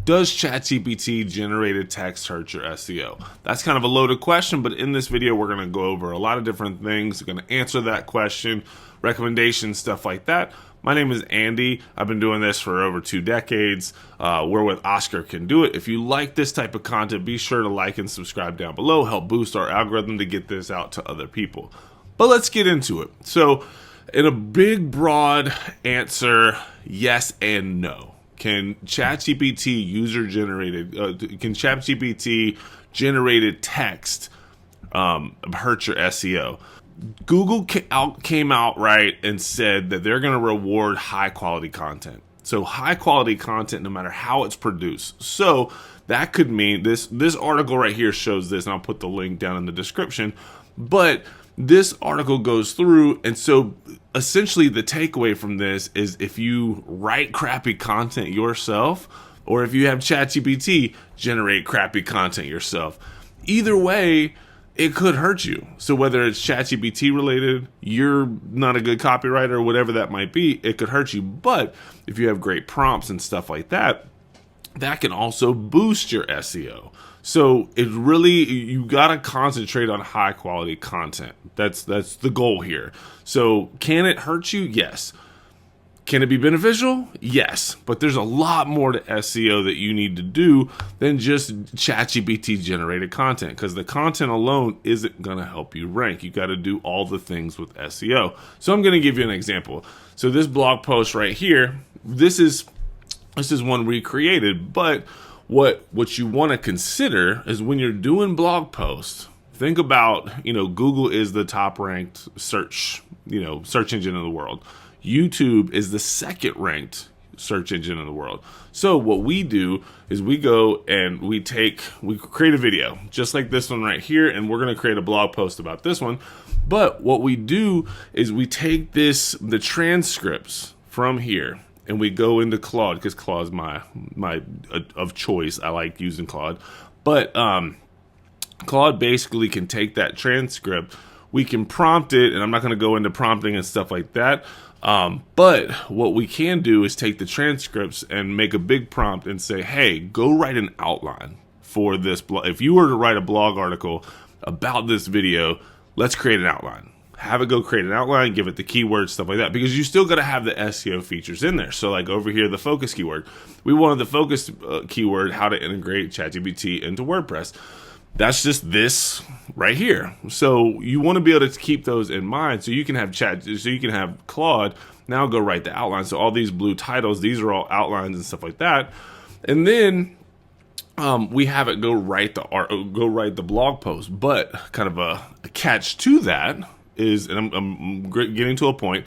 Does ChatGPT generated text hurt your SEO? That's kind of a loaded question, but in this video, we're going to go over a lot of different things. We're going to answer that question, recommendations, stuff like that. My name is Andy. I've been doing this for over 2 decades. We're with Oscar Can Do It. If you like this type of content, be sure to like and subscribe down below. Help boost our algorithm to get this out to other people. But let's get into it. So in a big, broad answer, yes and no. Can ChatGPT generated text hurt your SEO? Google came out right and said that they're going to reward high quality content. So high quality content, no matter how it's produced. So that could mean this article right here shows this, and I'll put the link down in the description. But this article goes through, and so essentially the takeaway from this is if you write crappy content yourself, or if you have ChatGPT generate crappy content yourself, either way, it could hurt you. So whether it's ChatGPT related, you're not a good copywriter, whatever that might be, it could hurt you. But if you have great prompts and stuff like that, that can also boost your SEO. So it really, you gotta concentrate on high quality content. That's the goal here. So can it hurt you? Yes. Can it be beneficial? Yes. But there's a lot more to SEO that you need to do than just ChatGPT generated content, because the content alone isn't gonna help you rank. You gotta do all the things with SEO. So I'm gonna give you an example. So this blog post right here, this is one recreated, but what you want to consider is when you're doing blog posts, think about, Google is the top ranked search engine in the world. YouTube is the second ranked search engine in the world. So what we do is we go and we create a video just like this one right here, and we're going to create a blog post about this one. But what we do is we take the transcripts from here, and we go into Claude, because Claude's my of choice. I like using Claude. But Claude basically can take that transcript. We can prompt it, and I'm not going to go into prompting and stuff like that. But what we can do is take the transcripts and make a big prompt and say, hey, go write an outline for this blog. If you were to write a blog article about this video, let's create an outline. Have it go create an outline, give it the keywords, stuff like that, because you still got to have the SEO features in there. So like over here, the focus keyword, we wanted the focus keyword, how to integrate ChatGPT into WordPress. That's just this right here. So you want to be able to keep those in mind, so you can have Claude now go write the outline. So all these blue titles, these are all outlines and stuff like that. And then we have it go write the blog post. But kind of a catch to that is, and I'm getting to a point,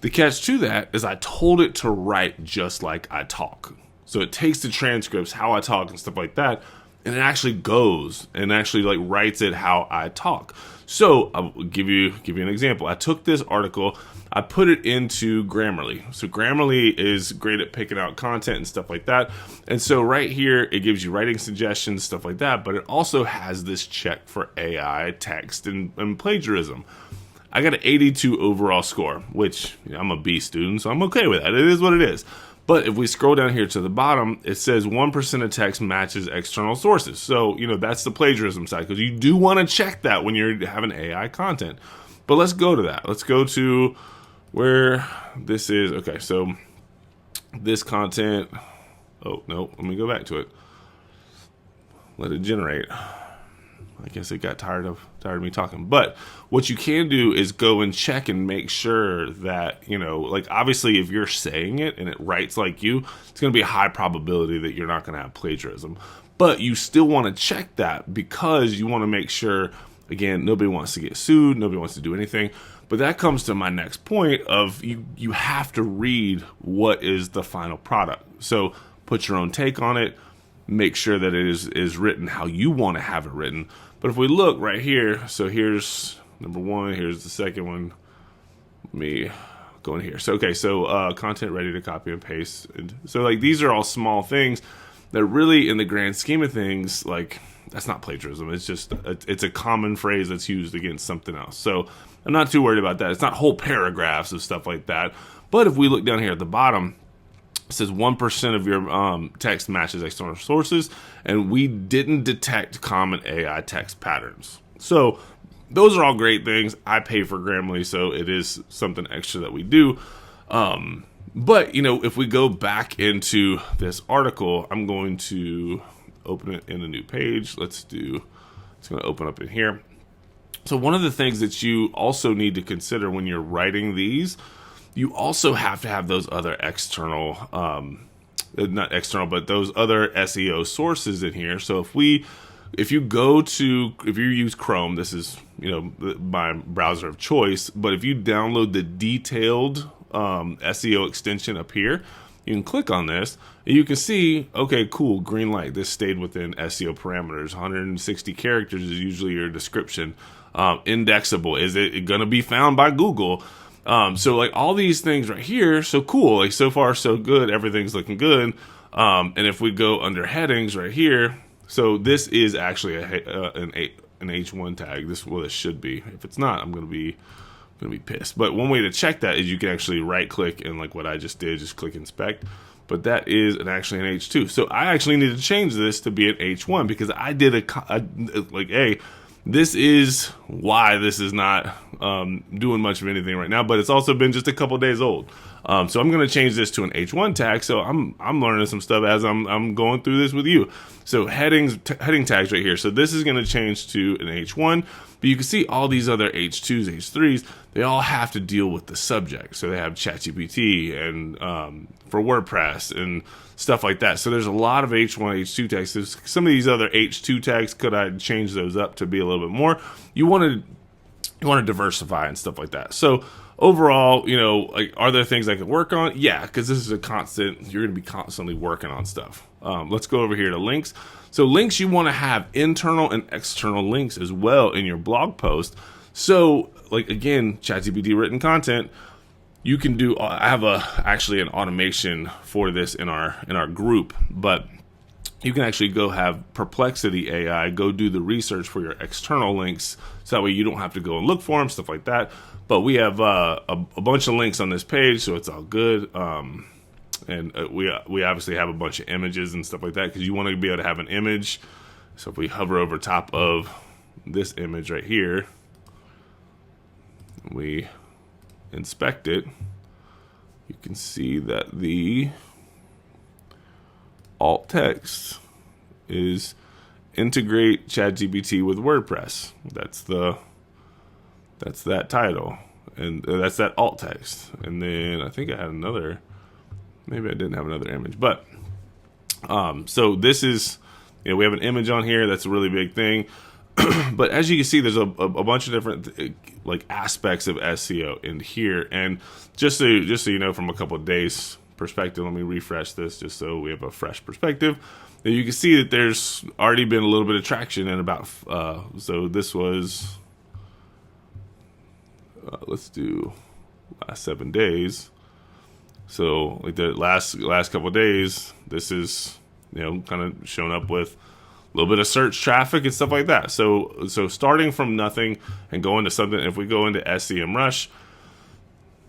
the catch to that is I told it to write just like I talk. So it takes the transcripts, how I talk and stuff like that, and it actually goes and actually like writes it how I talk. So I'll give you an example. I took this article, I put it into Grammarly. So Grammarly is great at picking out content and stuff like that. And so right here, it gives you writing suggestions, stuff like that, but it also has this check for AI, text, and plagiarism. I got an 82 overall score, which I'm a B student, so I'm okay with that. It is what it is. But if we scroll down here to the bottom, it says 1% of text matches external sources. So, that's the plagiarism side, because you do want to check that when you're having AI content. But let's go to that. Let's go to where this is. Okay, so this content. Oh, no, let me go back to it. Let it generate. I guess it got tired of me talking. But what you can do is go and check and make sure that, like obviously if you're saying it and it writes like you, it's going to be a high probability that you're not going to have plagiarism. But you still want to check that, because you want to make sure, again, nobody wants to get sued, nobody wants to do anything. But that comes to my next point of you have to read what is the final product. So put your own take on it. Make sure that it is written how you want to have it written. But if we look right here, so here's number one, here's the second one. Let me go in here. So, okay, so content ready to copy and paste. And so like these are all small things that really in the grand scheme of things, like that's not plagiarism. It's just, it's a common phrase that's used against something else. So I'm not too worried about that. It's not whole paragraphs of stuff like that. But if we look down here at the bottom, It says 1% of your text matches external sources, and we didn't detect common AI text patterns. So those are all great things. I pay for Grammarly, so it is something extra that we do. But, if we go back into this article, I'm going to open it in a new page. It's going to open up in here. So one of the things that you also need to consider when you're writing these, you also have to have those other external, not external, but those other SEO sources in here. So if you use Chrome, this is, my browser of choice, but if you download the detailed SEO extension up here, you can click on this and you can see, okay, cool, green light. This stayed within SEO parameters. 160 characters is usually your description. Indexable. Is it going to be found by Google? So like all these things right here, so cool. Like so far so good. Everything's looking good. And if we go under headings right here, so this is actually an H1 tag. This should be. If it's not, I'm going to be pissed. But one way to check that is you can actually right click and like what I just did, just click inspect. But that is actually an H2. So I actually need to change this to be an H1 because I did this is why this is not doing much of anything right now, but it's also been just a couple days old. So I'm going to change this to an H1 tag. So I'm learning some stuff as I'm going through this with you. So heading tags right here. So this is going to change to an H1, but you can see all these other H2s, H3s, they all have to deal with the subject. So they have ChatGPT and for WordPress and stuff like that. So there's a lot of H1, H2 tags. So some of these other H2 tags, could I change those up to be a little bit more? You want to diversify and stuff like that. So overall, are there things I could work on? Yeah, because this is a constant. You're going to be constantly working on stuff. Let's go over here to links. So links, you want to have internal and external links as well in your blog post. So like again, ChatGPT written content. You can do. I have actually an automation for this in our group, but you can actually go have Perplexity AI go do the research for your external links, so that way you don't have to go and look for them, stuff like that. But we have a bunch of links on this page, so it's all good. And we obviously have a bunch of images and stuff like that because you want to be able to have an image. So if we hover over top of this image right here, we inspect it, you can see that the alt text is integrate ChatGPT with WordPress. That's that title, and that's that alt text. And then I think I had another. Maybe I didn't have another image, but so this is, we have an image on here. That's a really big thing. But as you can see, there's a bunch of different like aspects of SEO in here. And just so you know, from a couple of days perspective, let me refresh this just so we have a fresh perspective. And you can see that there's already been a little bit of traction in about. So this was. Let's do last 7 days. So like the last couple of days, this is kind of showing up with a little bit of search traffic and stuff like that. So starting from nothing and going to something. If we go into SEMrush,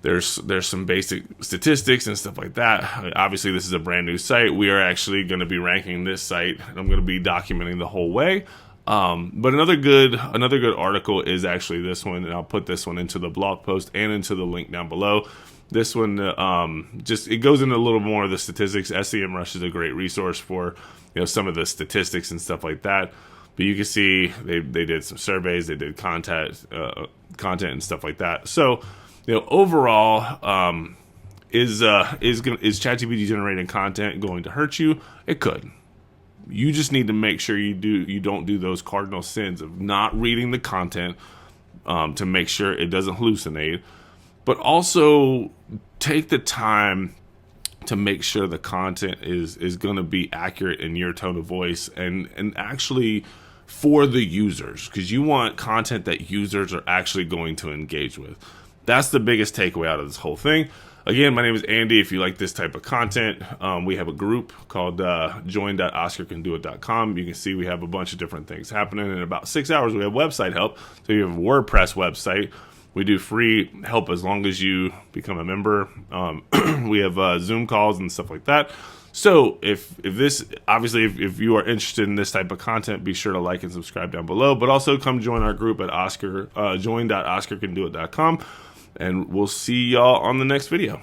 there's some basic statistics and stuff like that. Obviously, this is a brand new site. We are actually going to be ranking this site, and I'm going to be documenting the whole way. But another good article is actually this one, and I'll put this one into the blog post and into the link down below. This one, it goes into a little more of the statistics. SEMrush is a great resource for, some of the statistics and stuff like that. But you can see they did some surveys, they did content and stuff like that. So, overall, is ChatGPT generating content going to hurt you? It could. You just need to make sure you don't do those cardinal sins of not reading the content to make sure it doesn't hallucinate. But also take the time to make sure the content is going to be accurate in your tone of voice and actually for the users, because you want content that users are actually going to engage with. That's the biggest takeaway out of this whole thing. Again, my name is Andy. If you like this type of content, we have a group called join.oscarcandoit.com. You can see we have a bunch of different things happening. In about 6 hours, we have website help. So you have a WordPress website. We do free help as long as you become a member. We have Zoom calls and stuff like that. So if you are interested in this type of content, be sure to like and subscribe down below. But also come join our group at join.oscarcandoit.com, and we'll see y'all on the next video.